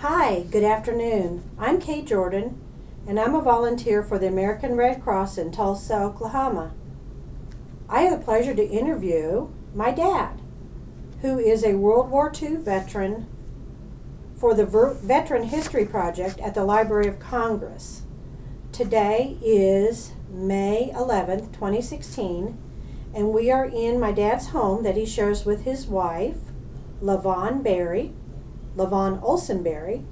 Hi, good afternoon. I'm Kate Jordan, and I'm a volunteer for the American Red Cross in Tulsa, Oklahoma. I have the pleasure to interview my dad, who is a World War II veteran for the Veteran History Project at the Library of Congress. Today is May 11th, 2016, and we are in my dad's home that he shares with his wife, LaVon Olson Berry.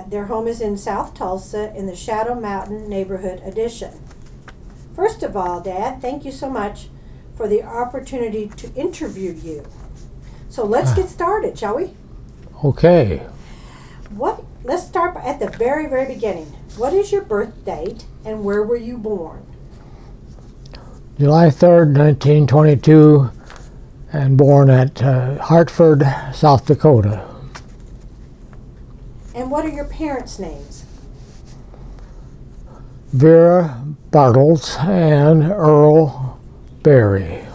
Their home is in South Tulsa in the Shadow Mountain Neighborhood Addition. First of all, Dad, thank you so much for the opportunity to interview you. So let's get started, shall we? Okay. Let's start at the very, very beginning. What is your birth date and where were you born? July 3rd, 1922, and born at Hartford, South Dakota. And what are your parents' names? Vera Bartles and Earl Berry.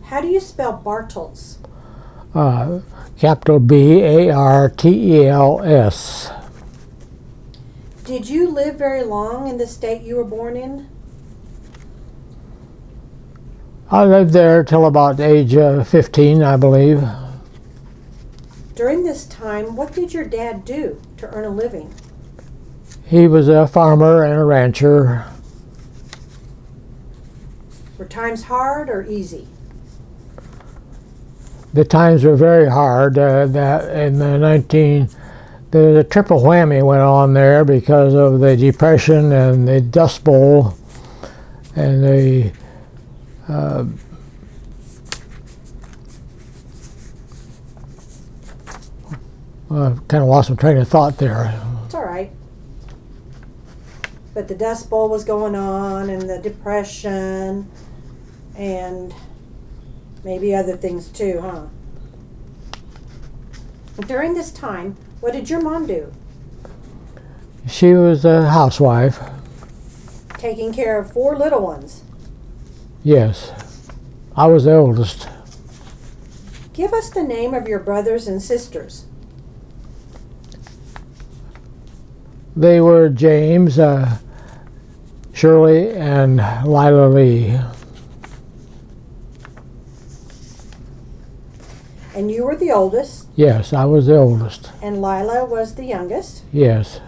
How do you spell Bartles? Capital B-A-R-T-E-L-S. Did you live very long in the state you were born in? I lived there till about the age of 15, I believe. During this time, what did your dad do to earn a living? He was a farmer and a rancher. Were times hard or easy? The times were very hard. The triple whammy went on there because of the Depression and the Dust Bowl and the I've kind of lost my train of thought there. It's all right. But the Dust Bowl was going on and the Depression and maybe other things too, huh? During this time, what did your mom do? She was a housewife. Taking care of 4 little ones. Yes. I was the oldest. Give us the name of your brothers and sisters. They were James, Shirley, and Lila Lee. And you were the oldest? Yes, I was the oldest. And Lila was the youngest? Yes.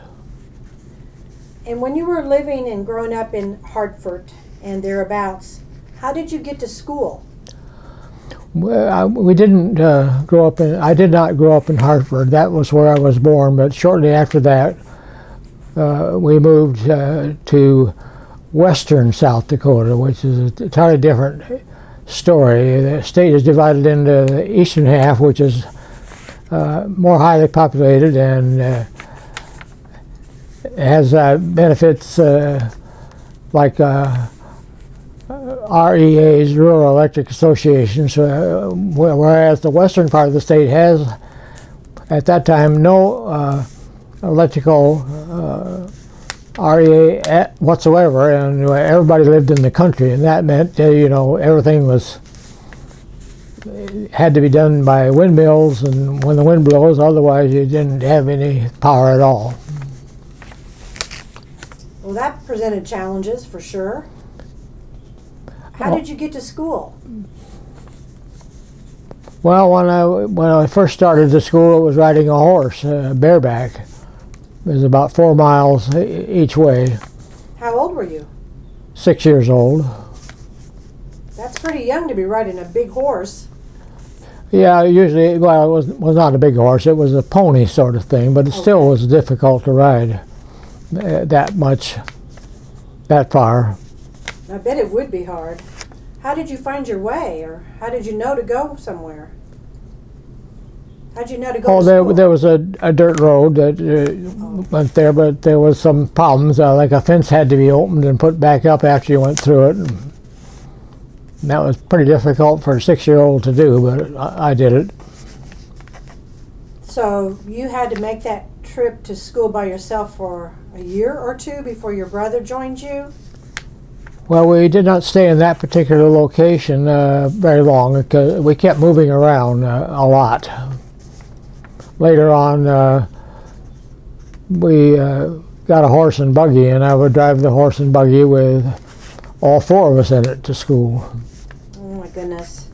And when you were living and growing up in Hartford and thereabouts, how did you get to school? Well, we didn't grow up in. I did not grow up in Hartford. That was where I was born. But shortly after that, we moved to western South Dakota, which is a entirely different story. The state is divided into the eastern half, which is more highly populated and has benefits like REA's, Rural Electric Association, whereas the western part of the state has, at that time, no electrical REA whatsoever, and everybody lived in the country, and that meant everything had to be done by windmills, and when the wind blows, otherwise you didn't have any power at all. Well, that presented challenges for sure. How did you get to school? Well, when I first started the school, it was riding a horse, bareback. It was about 4 miles each way. How old were you? 6 years old. That's pretty young to be riding a big horse. Yeah, usually, it was not a big horse. It was a pony sort of thing, but it still was difficult to ride that far. I bet it would be hard. How did you find your way, or how did you know to go somewhere? How did you know to go to school? There was a dirt road that went there, but there was some problems. Like a fence had to be opened and put back up after you went through it. And that was pretty difficult for a 6-year-old to do, but I did it. So you had to make that trip to school by yourself for a year or two before your brother joined you? Well, we did not stay in that particular location very long because we kept moving around a lot. later on, we got a horse and buggy, and I would drive the horse and buggy with all four of us in it to school. Oh my goodness.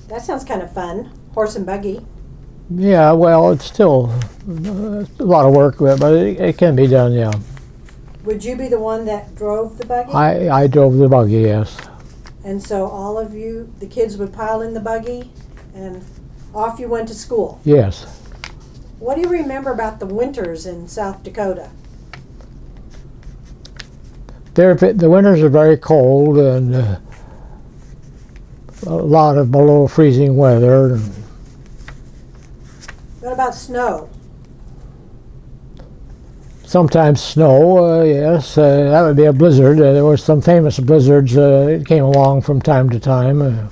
That sounds kind of fun. Horse and buggy. Yeah, well, it's still a lot of work, but it can be done, yeah. Would you be the one that drove the buggy? I drove the buggy, yes. And so all of you, the kids would pile in the buggy and off you went to school. Yes. What do you remember about the winters in South Dakota? The winters are very cold and a lot of below freezing weather. What about snow? Sometimes snow, yes. That would be a blizzard. There were some famous blizzards that came along from time to time.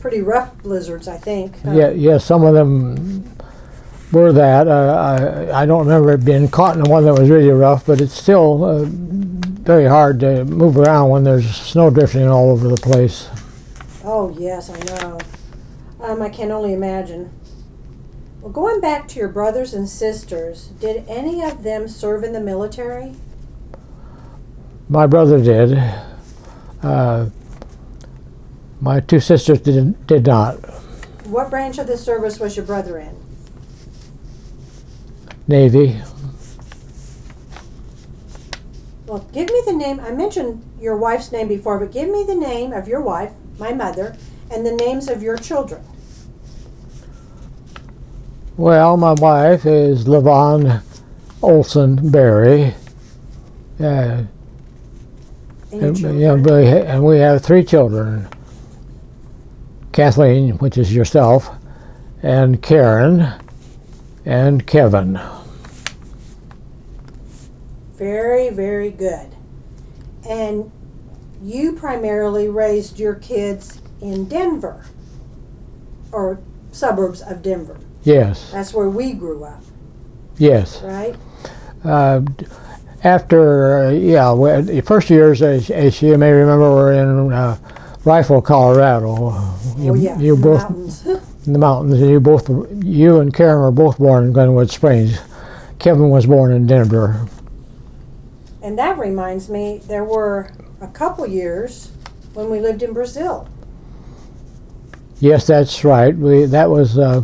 Pretty rough blizzards, I think. Huh? Yeah, some of them were that. I don't remember it being caught in one that was really rough, but it's still very hard to move around when there's snow drifting all over the place. Oh, yes, I know. I can only imagine. Well, going back to your brothers and sisters, did any of them serve in the military? My brother did. My two sisters did not. What branch of the service was your brother in? Navy. Well, give me the name. I mentioned your wife's name before, but give me the name of your wife, my mother, and the names of your children. Well, my wife is LaVon Olson Berry. And your And, children? and we have three children. Kathleen, which is yourself, and Karen, and Kevin. Very, very good. And you primarily raised your kids in Denver, or suburbs of Denver. Yes, That's where we grew up, yes. right? After, the first years, as you may remember, were in Rifle, Colorado. You in the both mountains. in the mountains. You and Karen were both born in Glenwood Springs. Kevin was born in Denver. And that reminds me, there were a couple years when we lived in Brazil. Yes, that's right. That was. I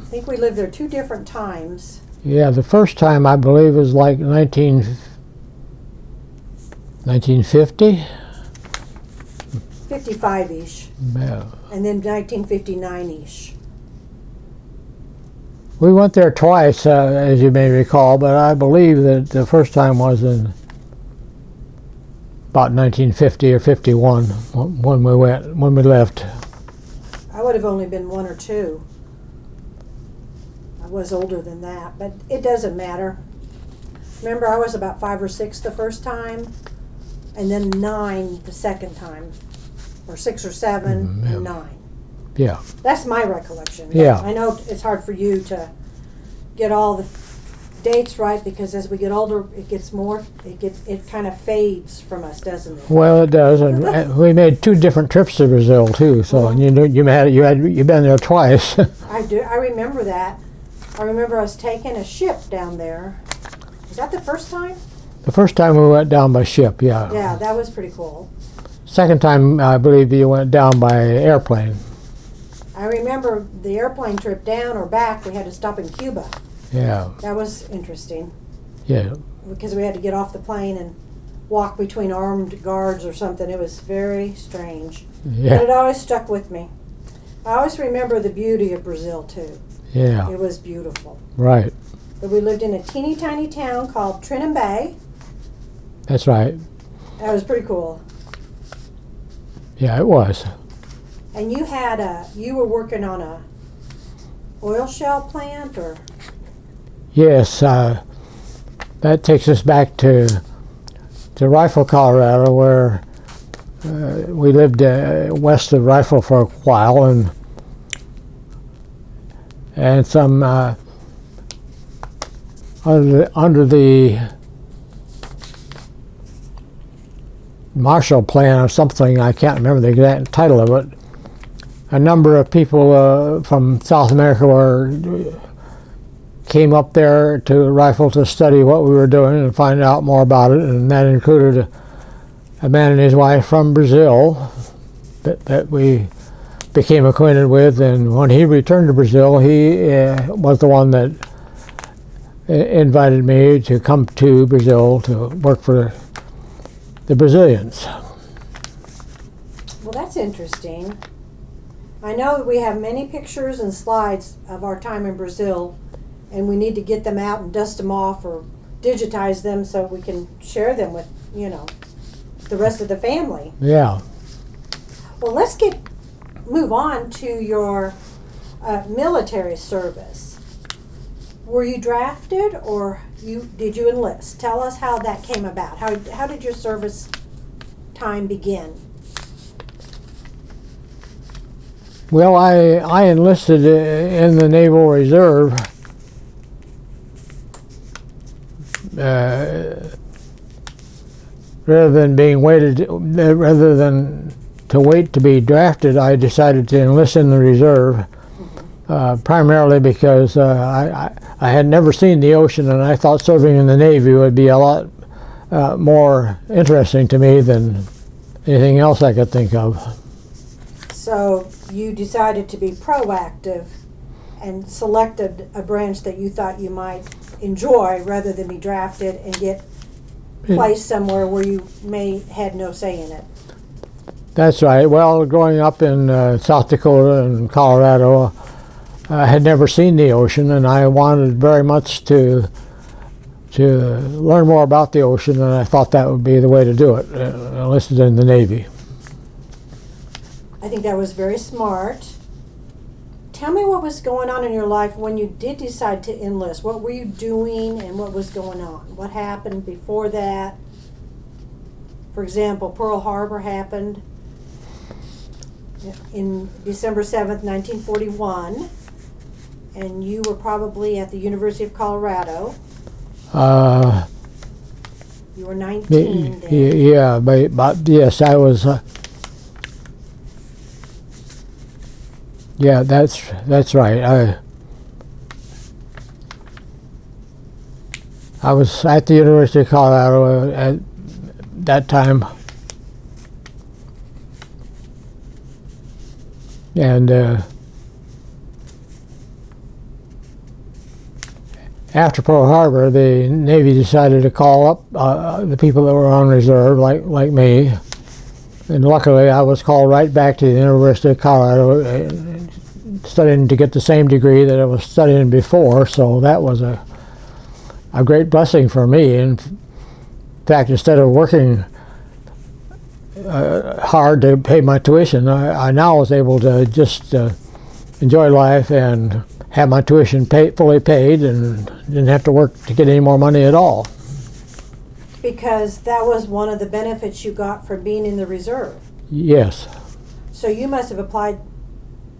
think we lived there two different times. Yeah, the first time I believe was like 1950. 55-ish, Yeah. and then 1959-ish. We went there twice, as you may recall, but I believe that the first time was in about 1950 or 51 when we left. I would have only been one or two. I was older than that, but it doesn't matter. Remember, I was about 5 or 6 the first time, and then 9 the second time, or 6 or 7 and 9. Yeah. That's my recollection. Yeah. I know it's hard for you to get all the dates right, because as we get older, it kind of fades from us, doesn't it? Well, it does, and we made 2 different trips to Brazil too. So you've been there twice. I do. I remember that. I remember us taking a ship down there. Was that the first time? The first time we went down by ship, yeah. Yeah, that was pretty cool. Second time, I believe you went down by airplane. I remember the airplane trip down or back, we had to stop in Cuba. Yeah, That was interesting, yeah. because we had to get off the plane and walk between armed guards or something. It was very strange. But Yeah, it always stuck with me. I always remember the beauty of Brazil, too. yeah, It was beautiful. right. But we lived in a teeny tiny town called Trinum Bay. That's right. That was pretty cool. Yeah, it was. And you were working on a oil shell plant, or? Yes, that takes us back to Rifle, Colorado, where we lived west of Rifle for a while, and some under the Marshall Plan or something. I can't remember the exact title of it. a number of people from South America came up there to Rifle to study what we were doing and find out more about it, and that included a man and his wife from Brazil that we became acquainted with. And when he returned to Brazil, he was the one that invited me to come to Brazil to work for the Brazilians. Well, that's interesting. I know that we have many pictures and slides of our time in Brazil, and we need to get them out and dust them off or digitize them so we can share them with, the rest of the family. Yeah. Well, let's move on to your military service. Were you drafted or did you enlist? Tell us how that came about. How did your service time begin? Well, I enlisted in the Naval Reserve rather than to wait to be drafted. I decided to enlist in the reserve, primarily because I had never seen the ocean, and I thought serving in the Navy would be a lot more interesting to me than anything else I could think of. So you decided to be proactive and selected a branch that you thought you might enjoy rather than be drafted and get placed somewhere where you had no say in it. That's right. Well, growing up in South Dakota and Colorado, I had never seen the ocean, and I wanted very much to learn more about the ocean, and I thought that would be the way to do it, enlisted in the Navy. I think that was very smart. Tell me what was going on in your life when you did decide to enlist. What were you doing and what was going on? What happened before that? For example, Pearl Harbor happened in December 7th, 1941, and you were probably at the University of Colorado. You were 19 then. Yeah, but yes, I was. Yeah, that's right. I was at the University of Colorado at that time, and after Pearl Harbor, the Navy decided to call up the people that were on reserve, like me. And luckily, I was called right back to the University of Colorado, studying to get the same degree that I was studying before. So that was a great blessing for me. In fact, instead of working hard to pay my tuition, I now was able to just enjoy life and have my tuition fully paid, and didn't have to work to get any more money at all. Because that was one of the benefits you got from being in the reserve. Yes. So you must have applied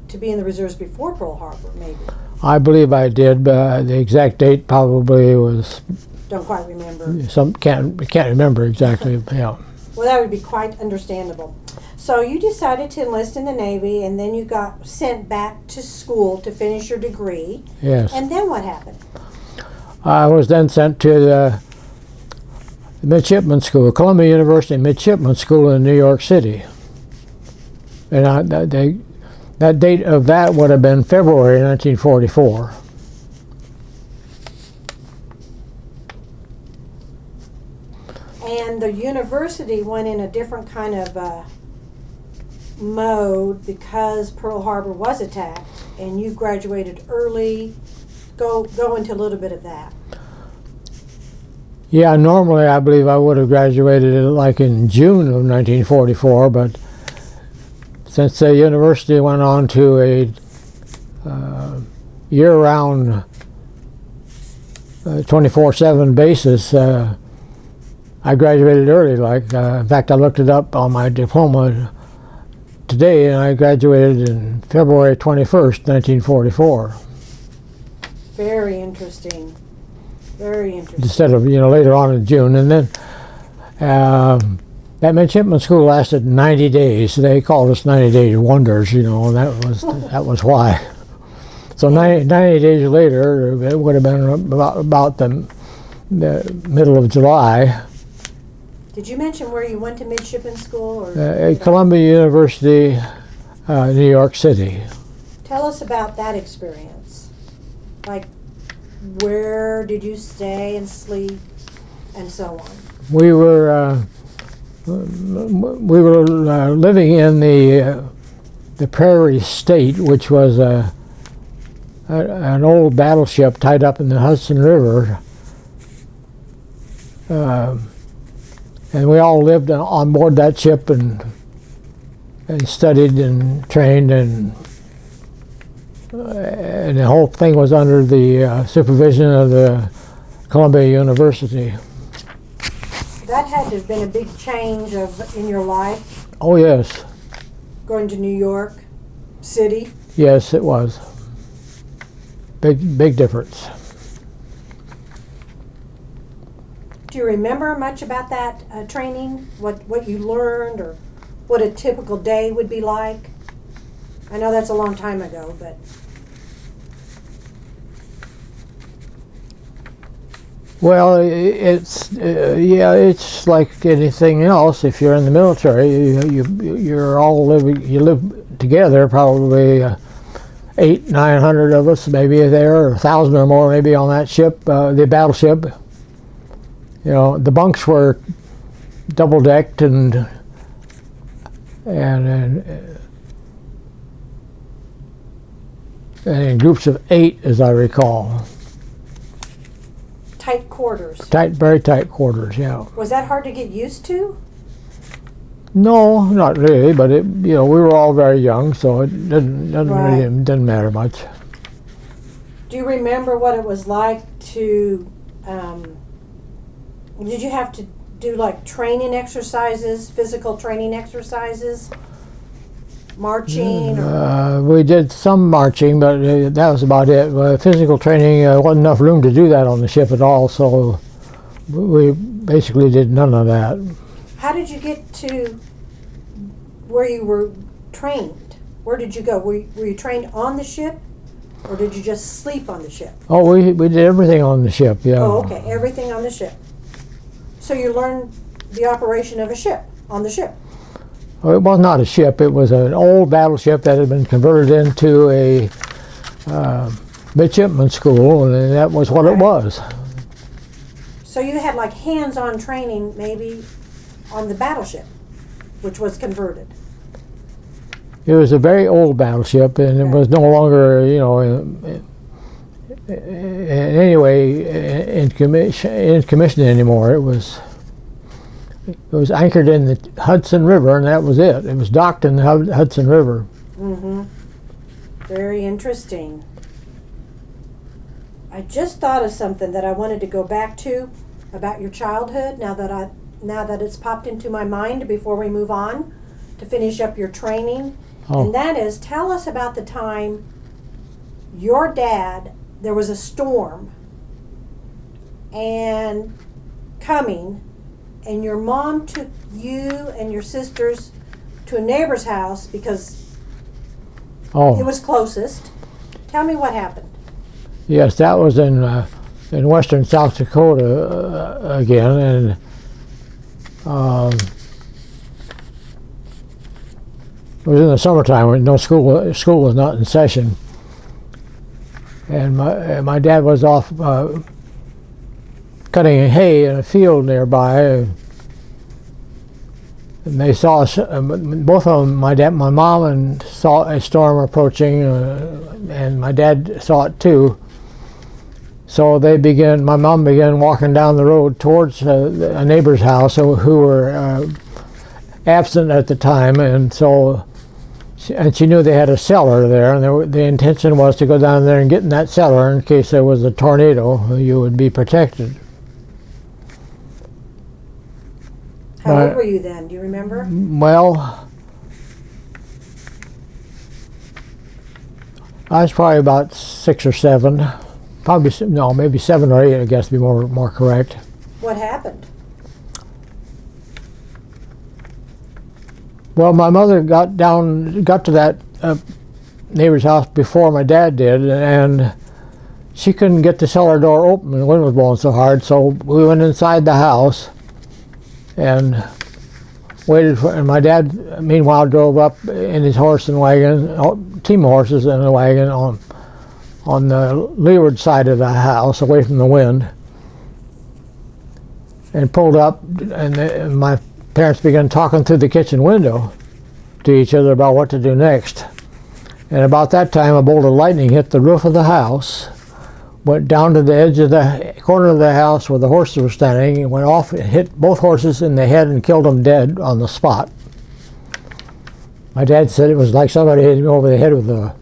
to be in the reserves before Pearl Harbor, maybe. I believe I did, but the exact date probably was. Don't quite remember. Can't remember exactly. Yeah. Well, that would be quite understandable. So you decided to enlist in the Navy, and then you got sent back to school to finish your degree. Yes. And then what happened? I was then sent to the Midshipman School, Columbia University Midshipman School in New York City. And that date of that would have been February 1944. And the university went in a different kind of mode because Pearl Harbor was attacked, and you graduated early. Go into a little bit of that. Yeah, normally I believe I would have graduated like in June of 1944, but since the university went on to a year-round 24/7 basis, I graduated early. In fact, I looked it up on my diploma today, and I graduated in February 21st, 1944. Very interesting. Very interesting. Instead of later on in June, and then That midshipman school lasted 90 days. They called us 90 Days Wonders, you know, and that was why. So 90 days later, it would have been about the middle of July. Did you mention where you went to midshipman school? Or, At Columbia University, New York City. Tell us about that experience. Like, where did you stay and sleep, and so on? We were living in the Prairie State, which was an old battleship tied up in the Hudson River, and we all lived on board that ship and studied and trained, and the whole thing was under the supervision of the Columbia University. That had to have been a big change in your life, Oh yes, going to New York City. yes it was. Big difference. Do you remember much about that training? What you learned, or what a typical day would be like? I know that's a long time ago, but Well, it's like anything else. If you're in the military, you're all you live together. Probably 800-900 of us, maybe there, or 1,000 or more, maybe on that ship, the battleship. You know, the bunks were double decked and in groups of 8, as I recall. tight quarters. Very tight quarters. Yeah. Was that hard to get used to? No, not really. But we were all very young, so it didn't matter much. Do you remember what it was like to? Did you have to do like training exercises, physical training exercises, marching? We did some marching, but that was about it. Physical training, wasn't enough room to do that on the ship at all, so we basically did none of that. How did you get to where you were trained? Where did you go? Were you trained on the ship, or did you just sleep on the ship? Oh, we did everything on the ship, yeah. Oh, okay, everything on the ship. So you learned the operation of a ship on the ship. Well, it was not a ship. It was an old battleship that had been converted into a midshipman school, and that was what it was. So you had like hands-on training maybe on the battleship, which was converted. It was a very old battleship, and it was no longer, in any way in commission anymore. It was anchored in the Hudson River, and that was it. It was docked in the Hudson River. Mm-hmm. Very interesting. I just thought of something that I wanted to go back to about your childhood. Now that it's popped into my mind before we move on to finish up your training, and that is, tell us about the time your dad, there was a storm and coming, and your mom took you and your sisters to a neighbor's house because it was closest. Tell me what happened. Yes, that was in western South Dakota again, and it was in the summertime when no school was not in session, and my dad was off cutting hay in a field nearby, and they saw us, both of them, my mom, and saw a storm approaching, and my dad saw it too. So my mom began walking down the road towards a neighbor's house who were absent at the time, and she knew they had a cellar there, and the intention was to go down there and get in that cellar in case there was a tornado. You would be protected. How old were you then? Do you remember? Well, I was probably about 6 or 7. Maybe 7 or 8, I guess, to be more correct. What happened? Well, my mother got to that neighbor's house before my dad did, and she couldn't get the cellar door open. The wind was blowing so hard, so we went inside the house and waited for. And my dad, meanwhile, drove up in his horse and wagon, team of horses and a wagon on the leeward side of the house, away from the wind, and pulled up. And my parents began talking through the kitchen window to each other about what to do next. And about that time, a bolt of lightning hit the roof of the house, went down to the edge of the corner of the house where the horses were standing, and went off and hit both horses in the head and killed them dead on the spot. My dad said it was like somebody hit him over the head with a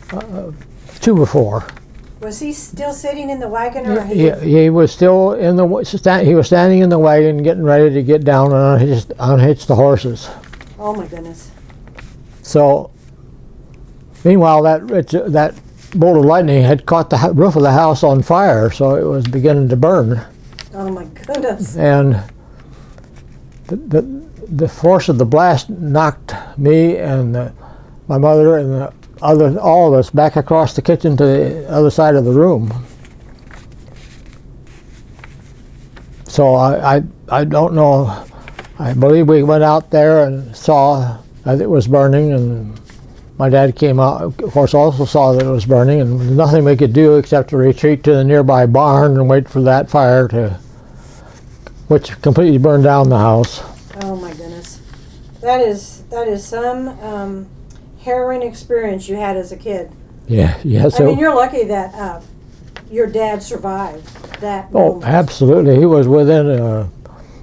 2x4. Was he still sitting in the wagon, or He was still in he was standing in the wagon, getting ready to get down and unhitch the horses. Oh my goodness! So, meanwhile, that bolt of lightning had caught the roof of the house on fire, so it was beginning to burn. Oh my goodness! And the force of the blast knocked me and my mother and all of us back across the kitchen to the other side of the room. So I don't know. I believe we went out there and saw that it was burning, and my dad came out, of course, also saw that it was burning, and there was nothing we could do except to retreat to the nearby barn and wait for that fire which completely burned down the house. Oh my goodness. That is some harrowing experience you had as a kid. Yeah. I mean, you're lucky that your dad survived that Oh, moment. absolutely. He was within a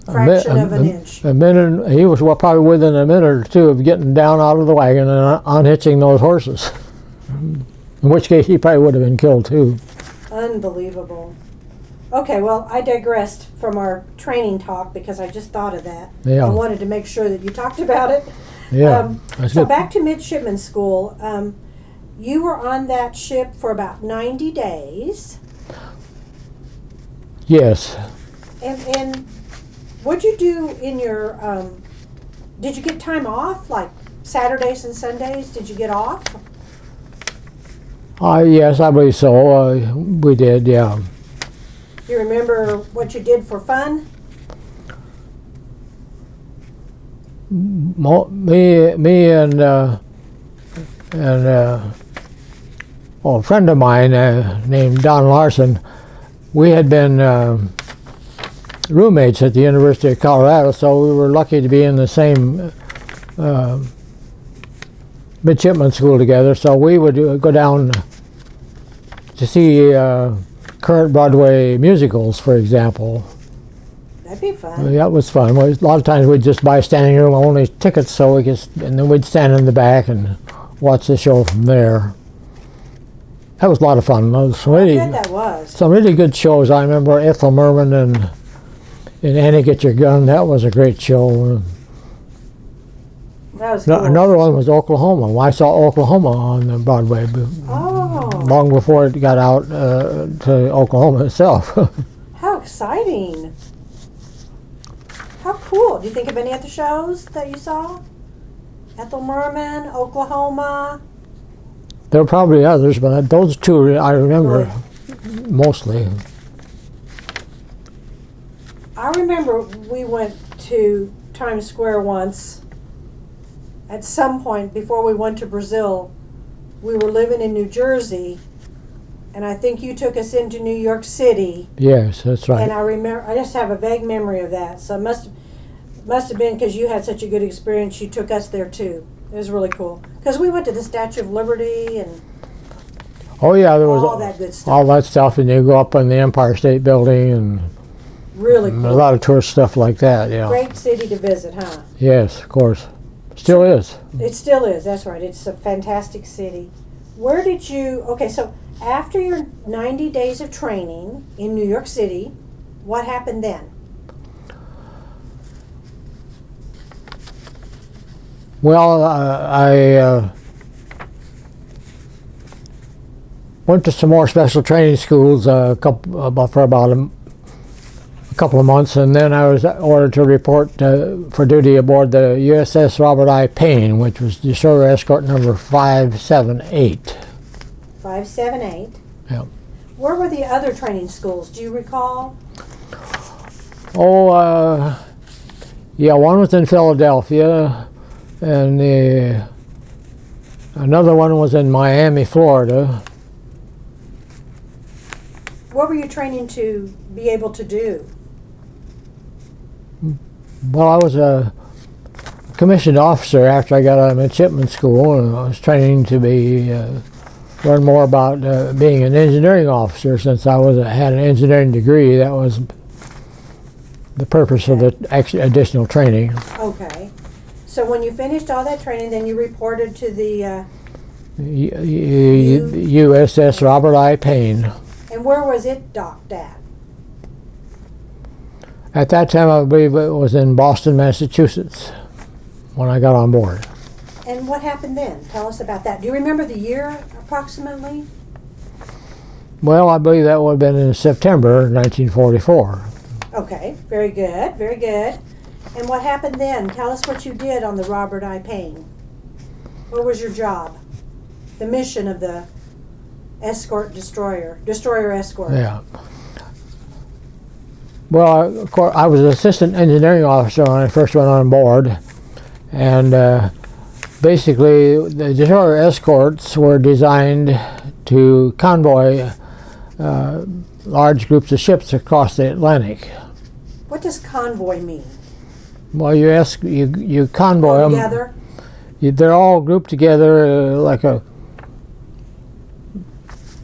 Fraction of an inch. A minute. He was probably within a minute or two of getting down out of the wagon and unhitching those horses. In which case, he probably would have been killed too. Unbelievable. Okay, well, I digressed from our training talk because I just thought of that. Yeah. I wanted to make sure that you talked about it. Yeah. So back to midshipman school. You were on that ship for about 90 days. Yes. And what'd you do in your, did you get time off, like Saturdays and Sundays? Did you get off? Yes, I believe so. We did, yeah. Do you remember what you did for fun? Me and a friend of mine named Don Larson, we had been roommates at the University of Colorado, so we were lucky to be in the same midshipman school together. So we would go down to see current Broadway musicals, for example. That'd be fun. That was fun. A lot of times we'd just buy standing room only tickets, so and then we'd stand in the back and watch the show from there. That was a lot of fun. I bet that was. Some really good shows. I remember Ethel Merman and Annie Get Your Gun. That was a great show. That was cool. Another one was Oklahoma. I saw Oklahoma on the Broadway long before it got out to Oklahoma itself. How exciting. How cool. Do you think of any other shows that you saw? Ethel Merman, Oklahoma. There were probably others, but those two I remember mostly. I remember we went to Times Square once. At some point before we went to Brazil, we were living in New Jersey, and I think you took us into New York City. Yes, that's right. And I just have a vague memory of that. So it must have been because you had such a good experience. You took us there too. It was really cool because we went to the Statue of Liberty and oh yeah, there was all that good stuff. All that stuff, and you go up in the Empire State Building and really cool. A lot of tourist stuff like that. Yeah. Great city to visit, huh? Yes, of course. Still is. It still is. That's right. It's a fantastic city. Where did you? Okay, so after your 90 days of training in New York City, what happened then? Well, I went to some more special training schools for about a couple of months, and then I was ordered to report for duty aboard the USS Robert I. Payne, which was destroyer escort number 578. 578. Yeah. Where were the other training schools? Do you recall? Oh, yeah, one was in Philadelphia, and another one was in Miami, Florida. What were you training to be able to do? Well, I was a commissioned officer after I got out of midshipman school, and I was training to be learn more about being an engineering officer. Since I had an engineering degree, that was the purpose of the additional training. Okay. So when you finished all that training, then you reported to the USS Robert I. Payne. And where was it docked at? At that time, I believe it was in Boston, Massachusetts, when I got on board. And what happened then? Tell us about that. Do you remember the year approximately? Well, I believe that would have been in September 1944. Okay, very good, very good. And what happened then? Tell us what you did on the Robert I. Payne. What was your job? The mission of the destroyer escort. Yeah. Well, of course, I was an assistant engineering officer when I first went on board, and basically the destroyer escorts were designed to convoy large groups of ships across the Atlantic. What does convoy mean? Well, you convoy them together. They're all grouped together like a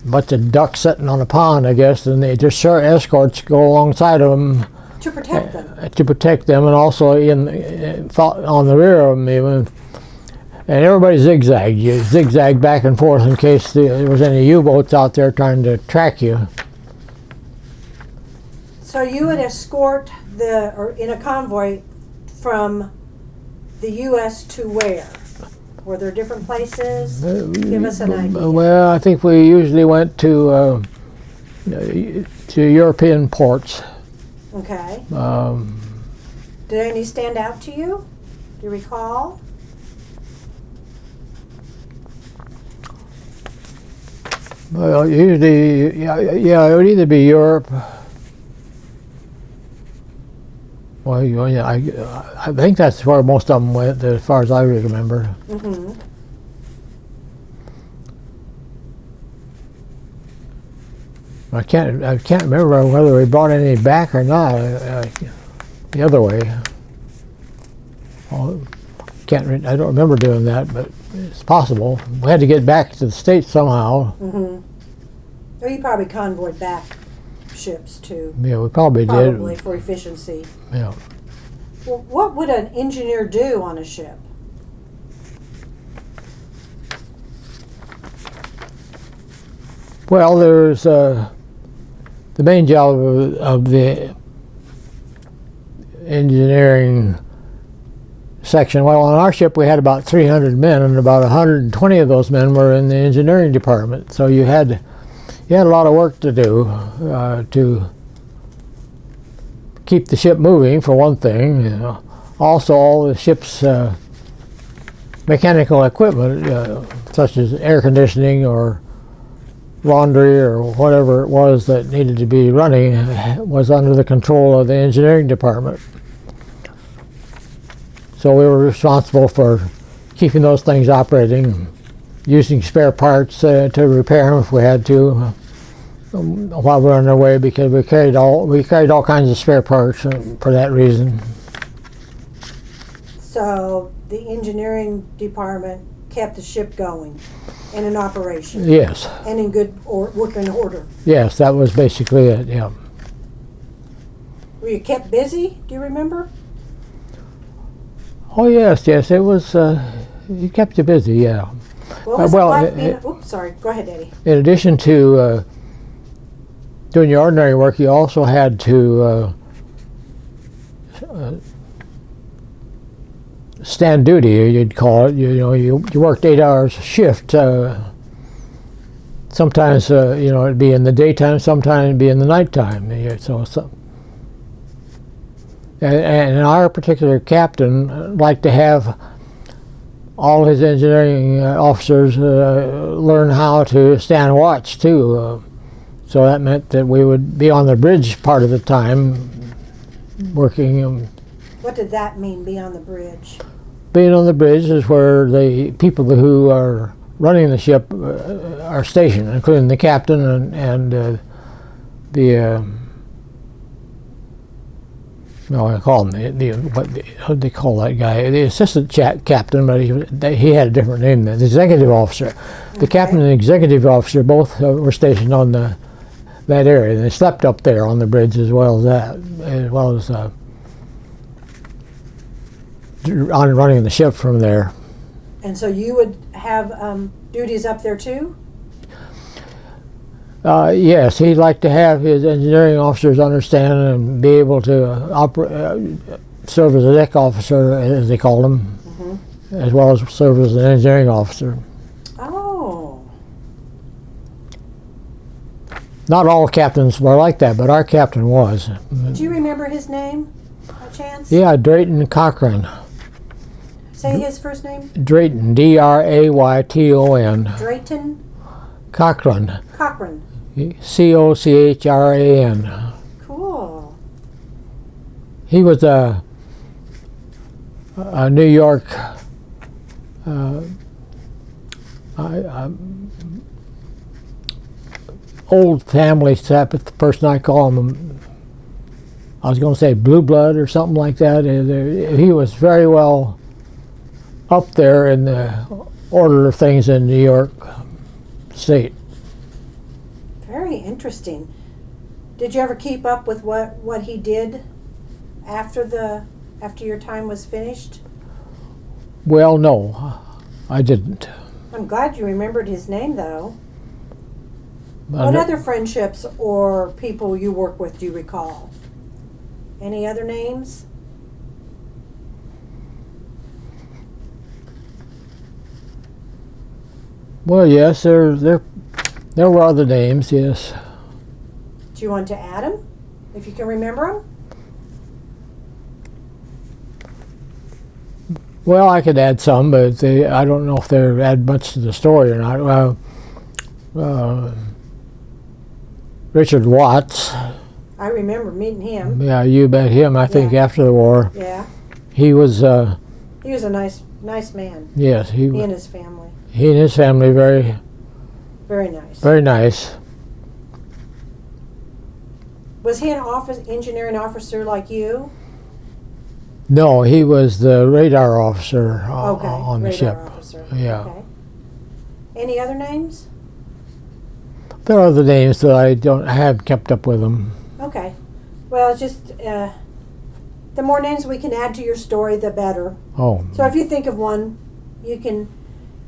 bunch of ducks sitting on a pond, I guess, and the destroyer escorts go alongside of them to protect them. To protect them, and also on the rear of them even. And everybody zigzagged. You zigzag back and forth in case there was any U-boats out there trying to track you. So you would escort in a convoy from the U.S. to where? Were there different places? Give us an idea. Well, I think we usually went to European ports. Okay. Did any stand out to you? Do you recall? Well, usually, yeah, it would either be Europe. Well, yeah, I think that's where most of them went, as far as I remember. Mm-hmm. I can't remember whether we brought any back or not. The other way. Well, I don't remember doing that, but it's possible. We had to get back to the States somehow. Mm-hmm. Or you probably convoyed back ships too. Yeah, we probably did. Probably for efficiency. Yeah. Well, what would an engineer do on a ship? Well, there's the main job of the engineering section. Well, on our ship we had about 300 men, and about 120 of those men were in the engineering department. So you had a lot of work to do to keep the ship moving, for one thing. Also, all the ship's mechanical equipment, such as air conditioning or laundry or whatever it was that needed to be running, was under the control of the engineering department. So we were responsible for keeping those things operating, using spare parts to repair them if we had to while we were on our way, because we carried all kinds of spare parts for that reason. So the engineering department kept the ship going and in operation. Yes. And in good working order. Yes, that was basically it. Yeah. Were you kept busy? Do you remember? Oh yes, it was. It kept you busy. Yeah. What was it like being? Oops, sorry. Go ahead, Eddie. In addition to doing your ordinary work, you also had to stand duty, you'd call it. You worked 8 hours shift. Sometimes it'd be in the daytime, sometimes it'd be in the nighttime. And our particular captain liked to have all his engineering officers learn how to stand watch too. So that meant that we would be on the bridge part of the time working. What did that mean, be on the bridge? Being on the bridge is where the people who are running the ship are stationed, including the captain and no, I call him what do they call that guy? The assistant captain, but he had a different name. The executive officer, the captain and the executive officer both were stationed on that area. They slept up there on the bridge as well as on running the ship from there. And so you would have duties up there too? Yes, he'd like to have his engineering officers understand and be able to serve as a deck officer, as they call him, as well as serve as an engineering officer. Oh. Not all captains were like that, but our captain was. Do you remember his name, by chance? Yeah, Drayton Cochran. Say his first name? Drayton, D-R-A-Y-T-O-N. Drayton Cochran. Cochran. C-O-C-H-R-A-N. Cool. He was a New York old family type of person. I call him, I was going to say blue blood or something like that. He was very well up there in the order of things in New York State. Very interesting. Did you ever keep up with what he did after your time was finished? Well, no, I didn't. I'm glad you remembered his name, though. But What other friendships or people you work with do you recall? Any other names? Well, yes, there were other names, yes. Do you want to add them, if you can remember them? Well, I could add some, but I don't know if they add much to the story or not. Richard Watts. I remember meeting him. Yeah, you bet him. I think after the war. Yeah. He was. He was a nice man. Yes, He and his family. He and his family very nice. Very nice. Was he an engineering officer like you? No, he was the radar officer on the ship. Officer. Yeah. Okay. Any other names? There are other names that I haven't kept up with them. Okay. Well, it's just the more names we can add to your story, the better. Oh. So if you think of one, you can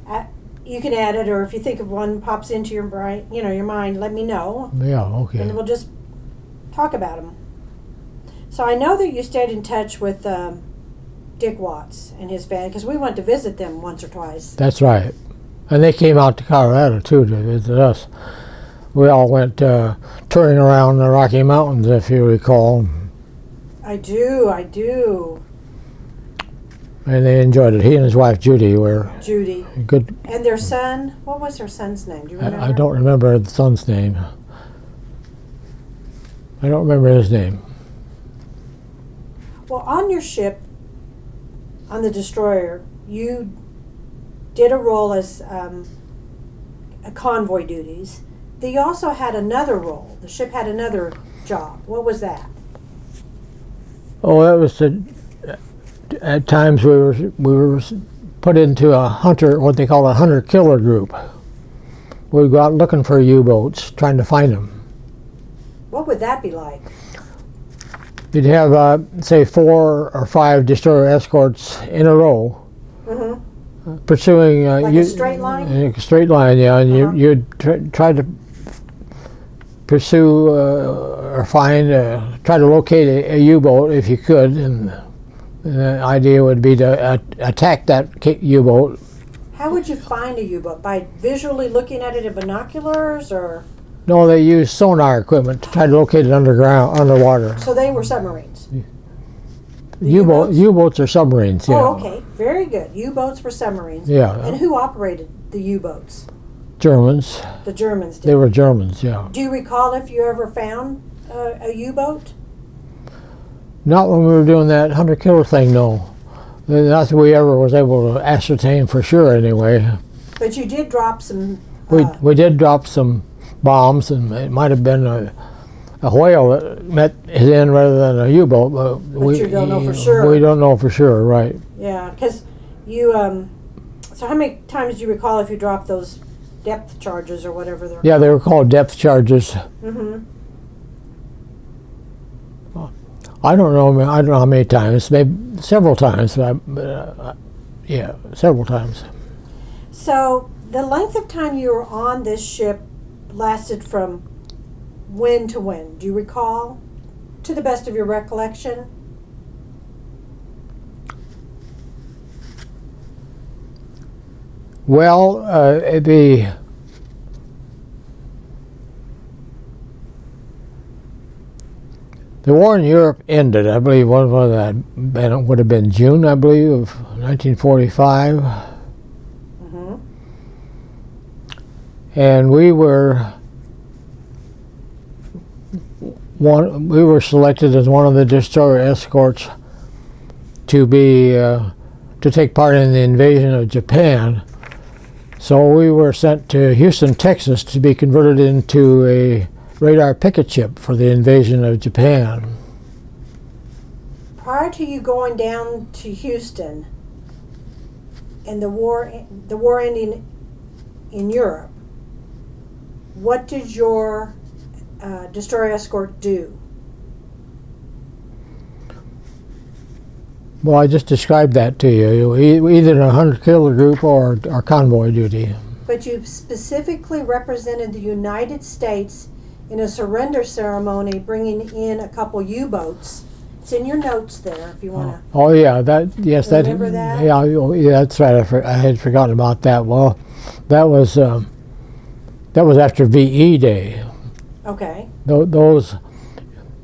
add it, or if you think of one pops into your brain, your mind, let me know. Yeah. Okay. And we'll just talk about them. So I know that you stayed in touch with Dick Watts and his family, because we went to visit them once or twice. That's right. And they came out to Colorado, too, to visit us. We all went touring around the Rocky Mountains, if you recall. I do. And they enjoyed it. He and his wife, Judy, were Judy. good. And their son, what was her son's name? Do you remember? I don't remember the son's name. I don't remember his name. Well, on your ship, on the destroyer, you did a role as convoy duties. They also had another role. The ship had another job. What was that? Oh, that was at times we were put into a hunter, what they call a hunter-killer group. We'd go out looking for U-boats, trying to find them. What would that be like? You'd have, say, 4 or 5 destroyer escorts in a row, pursuing. Like a straight line? A straight line, yeah. And you'd try to pursue or find, try to locate a U-boat if you could, and the idea would be to attack that U-boat. How would you find a U-boat? By visually looking at it in binoculars, or? No, they used sonar equipment to try to locate it underwater. So they were submarines? U-boats are submarines. Yeah. Oh, okay. Very good. U-boats were submarines. Yeah. And who operated the U-boats? Germans. The Germans did. They were Germans. Yeah. Do you recall if you ever found a U-boat? Not when we were doing that hunter-killer thing. No. Not that we ever was able to ascertain for sure. Anyway. But you did drop some. We did drop some bombs, and it might have been a whale that met his end rather than a U-boat. But you don't know for sure. We don't know for sure, right? Yeah, because you. So how many times do you recall if you dropped those depth charges or whatever they're? Yeah, they were called depth charges. Mm-hmm. I don't know. I don't know how many times. Maybe several times. Yeah, several times. So the length of time you were on this ship lasted from when to when? Do you recall? To the best of your recollection? Well, the war in Europe ended, I believe, what was that? It would have been June, I believe, of 1945. Mm-hmm. And we were selected as one of the destroyer escorts to take part in the invasion of Japan. So we were sent to Houston, Texas, to be converted into a radar picket ship for the invasion of Japan. Prior to you going down to Houston and the war ending in Europe, what did your destroyer escort do? Well, I just described that to you. Either a hunter-killer group or convoy duty. But you specifically represented the United States in a surrender ceremony, bringing in a couple U-boats. It's in your notes there, if you want to. Oh yeah, yes, remember that? Yeah, that's right. I had forgotten about that. Well, that was after VE Day. Okay. Those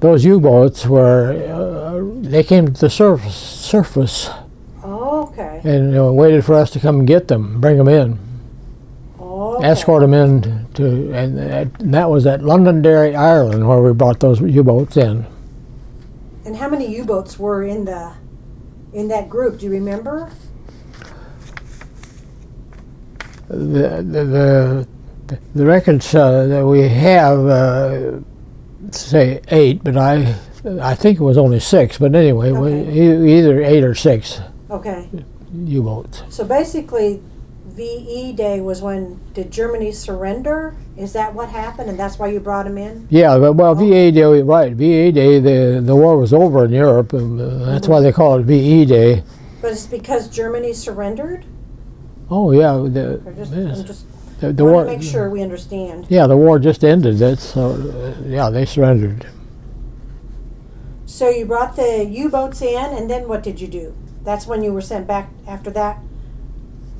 U-boats they came to the surface. Oh, okay. And waited for us to come and get them, bring them in. Okay. Escort them in and that was at Londonderry, Ireland, where we brought those U-boats in. And how many U-boats were in that group? Do you remember? The records that we have say 8, but I think it was only 6. But anyway, Okay. Either 8 or 6 Okay. U-boats. So basically, VE Day was when did Germany surrender? Is that what happened, and that's why you brought them in? Yeah, well, VE Day, right? VE Day, the war was over in Europe, and that's why they call it VE Day. But it's because Germany surrendered? Oh yeah, I'm just the want war. to make sure we understand. Yeah, the war just ended. Yeah, they surrendered. So you brought the U-boats in, and then what did you do? That's when you were sent back after that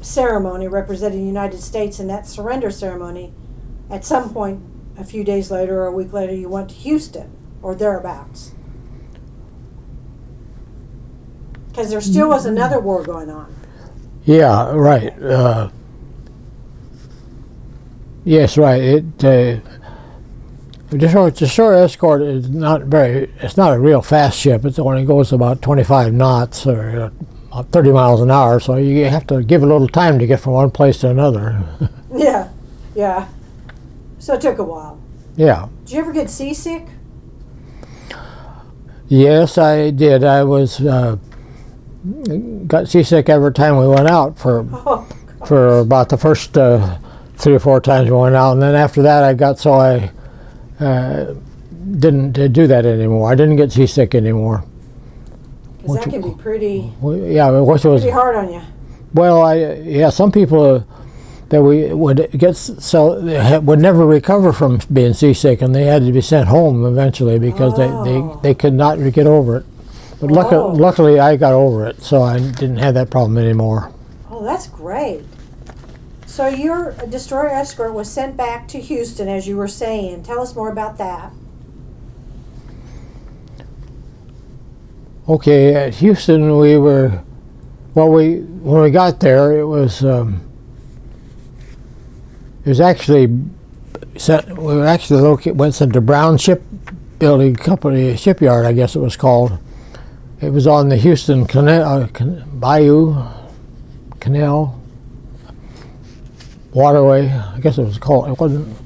ceremony representing the United States in that surrender ceremony. At some point, a few days later or a week later, you went to Houston or thereabouts. Because there still was another war going on. Yeah, right. Yes, right. Destroyer escort is it's not a real fast ship. It only goes about 25 knots or 30 miles an hour, so you have to give a little time to get from one place to another. Yeah. So it took a while. Yeah. Did you ever get seasick? Yes, I did. I got seasick every time we went out for about the first 3 or 4 times we went out, and then after that I got so I didn't do that anymore. I didn't get seasick anymore. Because that can be pretty pretty hard on you. Well, some people that we would get would never recover from being seasick, and they had to be sent home eventually because they could not get over it. But luckily I got over it, so I didn't have that problem anymore. Oh, that's great. So your destroyer escort was sent back to Houston, as you were saying. Tell us more about that. Okay, at Houston we were, well, when we got there, it was actually we were actually went to the Brown Shipbuilding Company shipyard, I guess it was called. It was on the Houston Bayou Canal Waterway, I guess it was called. It wasn't.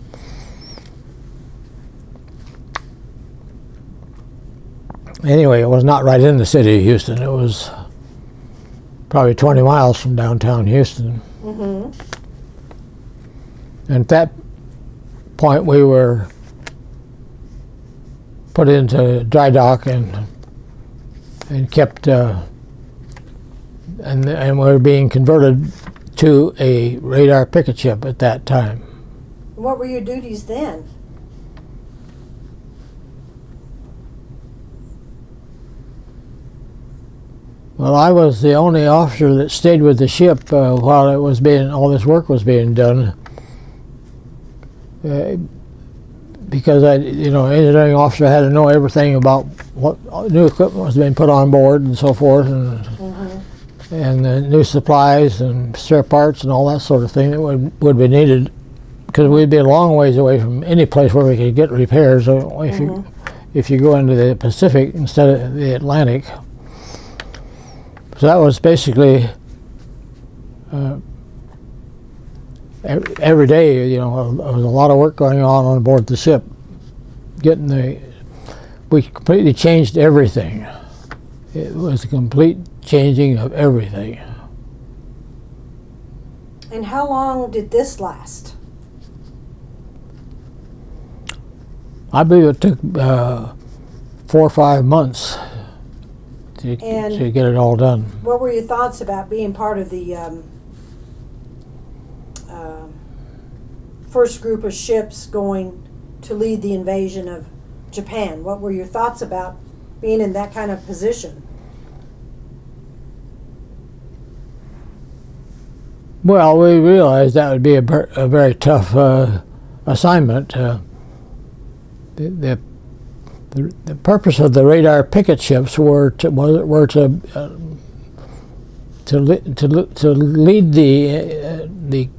Anyway, it was not right in the city of Houston. It was probably 20 miles from downtown Houston. Mm-hmm. And at that point, we were put into dry dock and kept, and we were being converted to a radar picket ship at that time. What were your duties then? Well, I was the only officer that stayed with the ship while it was all this work was being done. Because engineering officer had to know everything about what new equipment was being put on board and so forth, and the new supplies and spare parts and all that sort of thing that would be needed, because we'd be a long ways away from any place where we could get repairs if you go into the Pacific instead of the Atlantic. So that was basically every day. There was a lot of work going on board the ship. We completely changed everything. It was a complete changing of everything. And how long did this last? I believe it took 4 or 5 months to get it all done. What were your thoughts about being part of the first group of ships going to lead the invasion of Japan? What were your thoughts about being in that kind of position? Well, we realized that would be a very tough assignment. The purpose of the radar picket ships were to lead the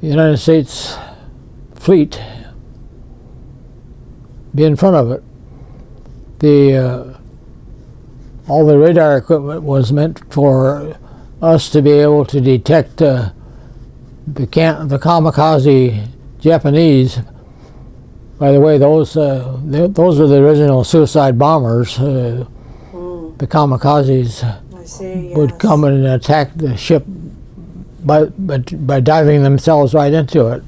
United States fleet, be in front of it. All the radar equipment was meant for us to be able to detect the kamikaze Japanese. By the way, those are the original suicide bombers. The kamikazes would come and attack the ship by diving themselves right into it,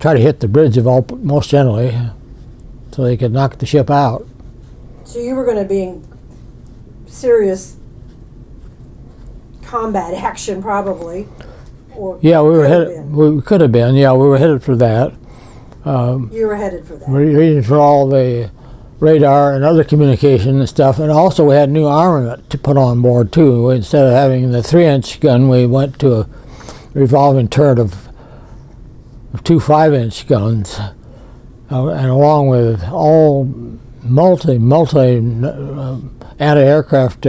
try to hit the bridge most generally, so they could knock the ship out. So you were going to be in serious combat action, probably. Or yeah, we could have been. Yeah, we were headed for that. You were headed for that. Reading for all the radar and other communication and stuff, and also we had new armament to put on board too. Instead of having the 3-inch gun, we went to a revolving turret of 2 5-inch guns, and along with all multi anti-aircraft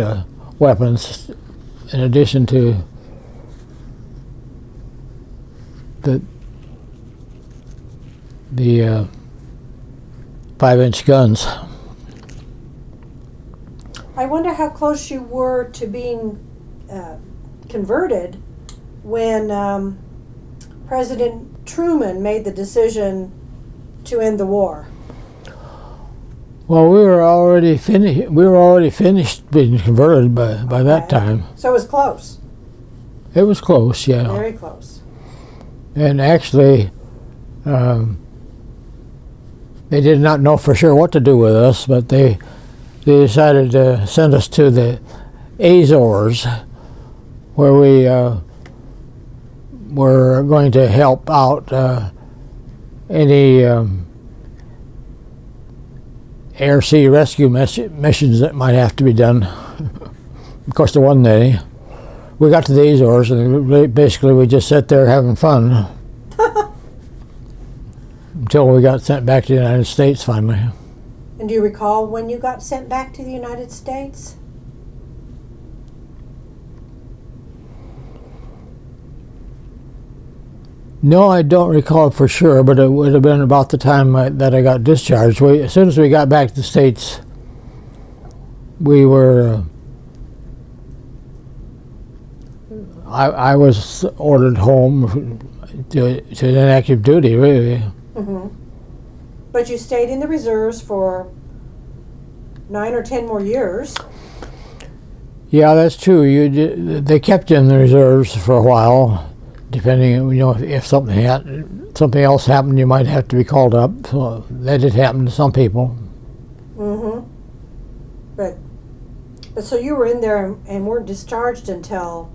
weapons, in addition to the 5-inch guns. I wonder how close you were to being converted when President Truman made the decision to end the war. Well, we were already finished being converted by that time. So it was close. It was close, yeah. Very close. And actually, they did not know for sure what to do with us, but they decided to send us to the Azores, where we were going to help out any air-sea rescue missions that might have to be done. Of course, there wasn't any. We got to the Azores, and basically we just sat there having fun until we got sent back to the United States finally. And do you recall when you got sent back to the United States? No, I don't recall for sure, but it would have been about the time that I got discharged. As soon as we got back to the States, we were. I was ordered home to inactive duty, really. Mm-hmm. But you stayed in the reserves for 9 or 10 more years. Yeah, that's true. They kept you in the reserves for a while, depending, if something else happened, you might have to be called up. So that did happen to some people. Mm-hmm. But so you were in there and weren't discharged until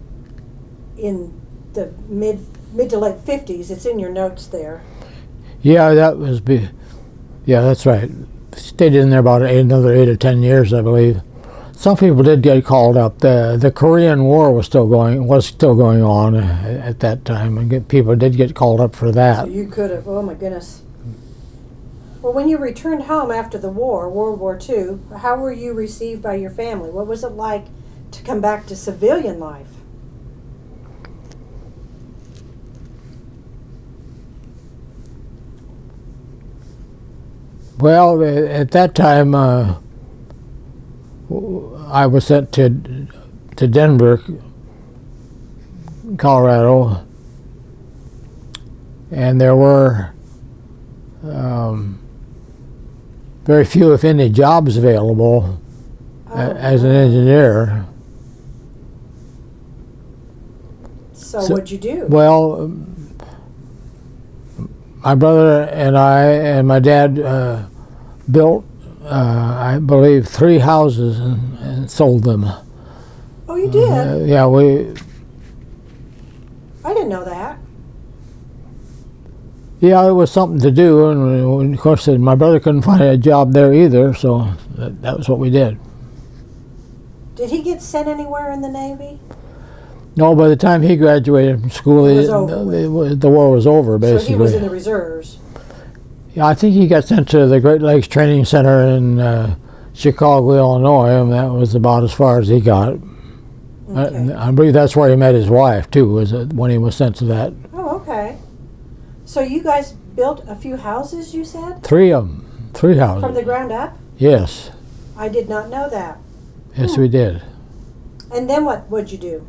in the mid to late 50s. It's in your notes there. Yeah, yeah, that's right. Stayed in there about another 8 or 10 years, I believe. Some people did get called up. The Korean War was still going on at that time, and people did get called up for that. So you could have. Oh my goodness. Well, when you returned home after the war, World War II, how were you received by your family? What was it like to come back to civilian life? Well, at that time, I was sent to Denver, Colorado, and there were very few, if any, jobs available as an engineer. So what'd you do? Well, my brother and I and my dad built, I believe, 3 houses and sold them. Oh, you did? Yeah, I didn't know that. Yeah, it was something to do, and of course my brother couldn't find a job there either, so that was what we did. Did he get sent anywhere in the Navy? No, by the time he graduated from school, the war was over, basically. So he was in the reserves. Yeah, I think he got sent to the Great Lakes Training Center in Chicago, Illinois, and that was about as far as he got. Okay. I believe that's where he met his wife, too, was when he was sent to that. Oh, okay. So you guys built a few houses, you said? 3 of them. 3 houses. From the ground up? Yes. I did not know that. Yes, we did. And then what would you do?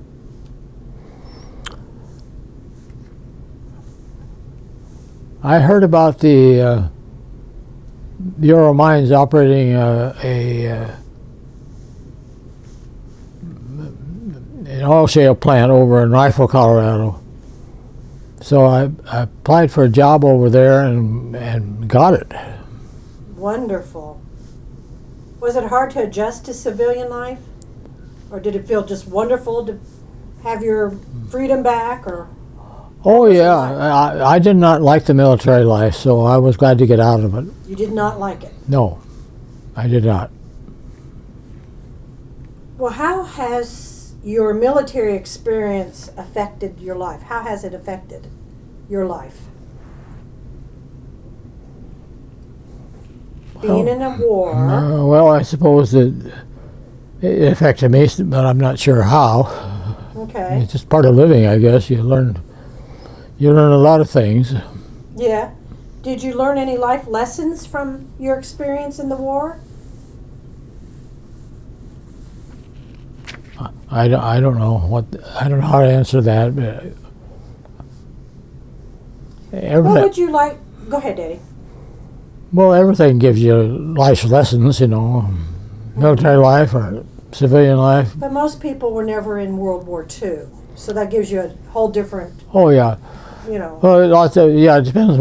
I heard about the Bureau of Mines operating an oil shale plant over in Rifle, Colorado. So I applied for a job over there and got it. Wonderful. Was it hard to adjust to civilian life? Or did it feel just wonderful to have your freedom back? Or Oh yeah, I did not like the military life, so I was glad to get out of it. you did not like it? No, I did not. Well, how has your military experience affected your life? How has it affected your life? Being in a war. Well, I suppose it affected me, but I'm not sure how. Okay. It's just part of living, I guess. You learn a lot of things. Yeah. Did you learn any life lessons from your experience in the war? I don't know I don't know how to answer that. But What would you like? Go ahead, Daddy. Well, everything gives you life lessons, military life or civilian life. But most people were never in World War II, so that gives you a whole different, Oh yeah. Well, it depends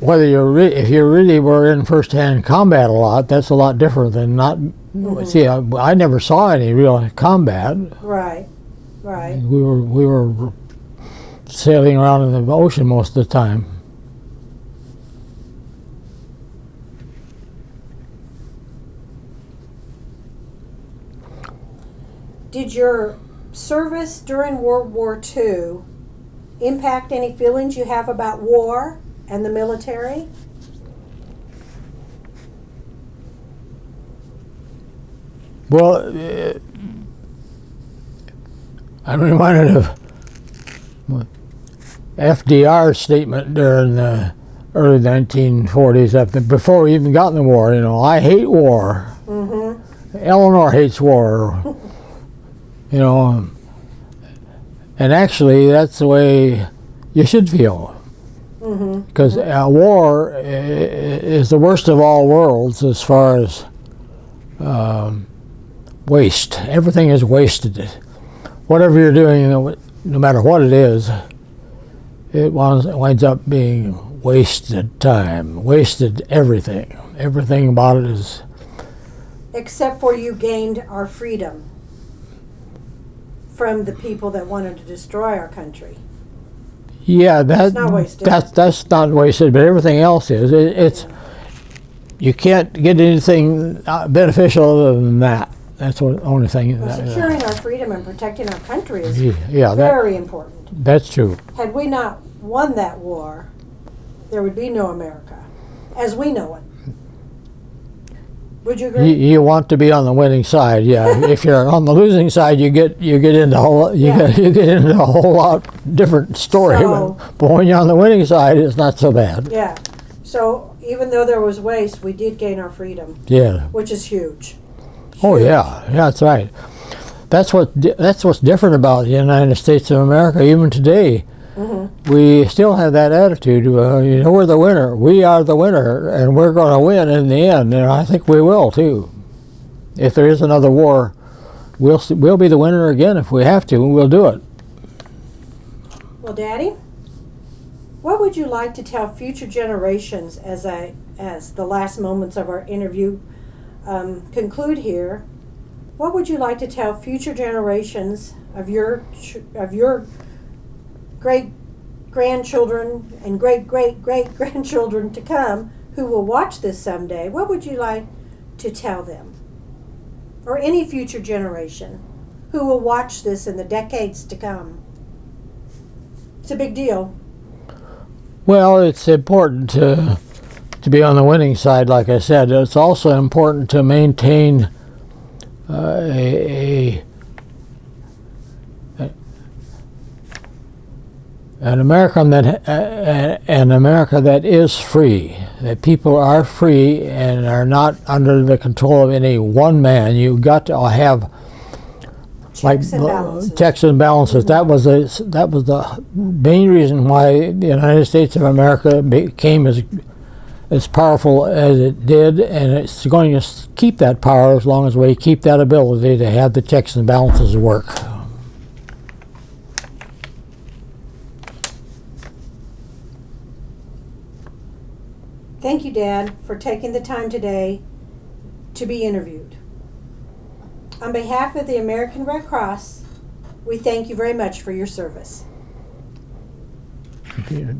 whether if you really were in first-hand combat a lot. That's a lot different than not. Mm-hmm. See, I never saw any real combat. Right. We were sailing around in the ocean most of the time. Did your service during World War II impact any feelings you have about war and the military? Well, I'm reminded of FDR's statement during the early 1940s, before we even got in the war. You know, I hate war. Eleanor hates war. You know, and actually that's the way you should feel. Because war is the worst of all worlds as far as waste. Everything is wasted. Whatever you're doing, no matter what it is, it winds up being wasted time, wasted everything. Everything about it is... Except for you gained our freedom from the people that wanted to destroy our country. Yeah, That's not wasted. That's not wasted, but everything else is. It's you can't get anything beneficial other than that. That's the only thing. Well, securing our freedom and protecting our country is Yeah, very important. That's true. Had we not won that war, there would be no America, as we know it. Would you agree? You want to be on the winning side, yeah. If you're on the losing side, you get into you get into a whole lot different story. So, but when you're on the winning side, it's not so bad. Yeah. So even though there was waste, we did gain our freedom. Yeah. Which is huge. Oh yeah, that's right. That's what's different about the United States of America. Even today, we still have that attitude. You know, we're the winner. We are the winner, and we're going to win in the end. And I think we will too. If there is another war, we'll be the winner again if we have to, and we'll do it. Well, Daddy, what would you like to tell future generations as the last moments of our interview conclude here? What would you like to tell future generations of your great grandchildren and great great great grandchildren to come who will watch this someday? What would you like to tell them, or any future generation who will watch this in the decades to come? It's a big deal. Well, it's important to be on the winning side, like I said. It's also important to maintain an America that is free, that people are free and are not under the control of any one man. You've got to have checks and balances. That was the main reason why the United States of America became as powerful as it did, and it's going to keep that power as long as we keep that ability to have the checks and balances work. Thank you, Dad, for taking the time today to be interviewed. On behalf of the American Red Cross, we thank you very much for your service. Thank you.